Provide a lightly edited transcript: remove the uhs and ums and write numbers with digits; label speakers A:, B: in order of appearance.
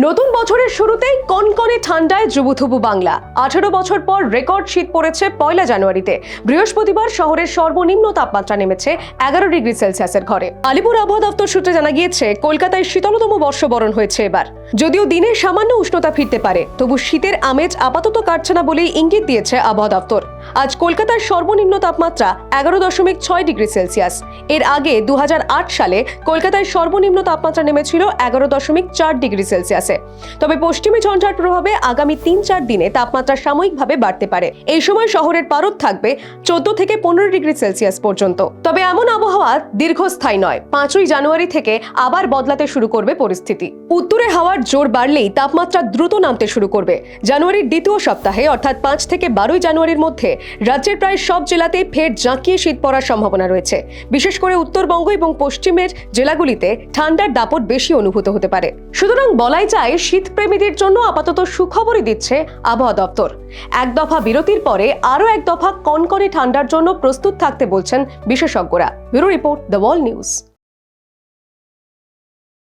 A: নতুন বছরের শুরুতেই কনকনে ঠান্ডায় জুবুথুবু বাংলা। 18 বছর পর রেকর্ড শীত পড়েছে 1 জানুয়ারিতে। বৃহস্পতিবার শহরের সর্বনিম্ন তাপমাত্রা নেমেছে 11 ডিগ্রি সেলসিয়াসের ঘরে। আলিপুর আবহাওয়া দপ্তর সূত্রে জানা গিয়েছে, কলকাতায় শীতলতম বর্ষবরণ হয়েছে এবার। যদিও দিনে সামান্য উষ্ণতা ফিরতে পারে, তবু শীতের আমেজ আপাতত কাটছে না বলেই ইঙ্গিত দিয়েছে আবহাওয়া দপ্তর। আজ কলকাতার সর্বনিম্ন তাপমাত্রা 11.6 ডিগ্রি সেলসিয়াস। এর আগে 2008 সালে কলকাতায় সর্বনিম্ন তাপমাত্রা নেমেছিল 11.4 ডিগ্রি সেলসিয়াসে। তবে পশ্চিমী ঝঞ্ঝার প্রভাবে আগামী 3-4 দিনে তাপমাত্রা সাময়িকভাবে বাড়তে পারে। এই সময় শহরের পারদ থাকবে 14 থেকে 15 ডিগ্রি সেলসিয়াস পর্যন্ত। তবে এমন আবহাওয়া দীর্ঘস্থায়ী নয়। 5 জানুয়ারি থেকে আবার বদলাতে শুরু করবে পরিস্থিতি। উত্তরে হাওয়ার জোর বাড়লেই তাপমাত্রা দ্রুত নামতে শুরু করবে। জানুয়ারির দ্বিতীয় সপ্তাহে অর্থাৎ 5 থেকে 12 জানুয়ারির মধ্যে রাজ্যের প্রায় সব জেলাতেই ফের জাঁকিয়ে শীত পড়ার সম্ভাবনা রয়েছে। বিশেষ করে উত্তরবঙ্গ এবং পশ্চিমের জেলাগুলিতে ঠান্ডার দাপট বেশি অনুভূত হতে পারে। সুতরাং বলাই যায়, শীতপ্রেমীদের জন্য আপাতত সুখবরই দিচ্ছে আবহাওয়া দপ্তর। এক দফা বিরতির পরে আরও এক দফা কনকনে ঠান্ডার জন্য প্রস্তুত থাকতে বলছেন বিশেষজ্ঞরা। Bureau report, the wall news.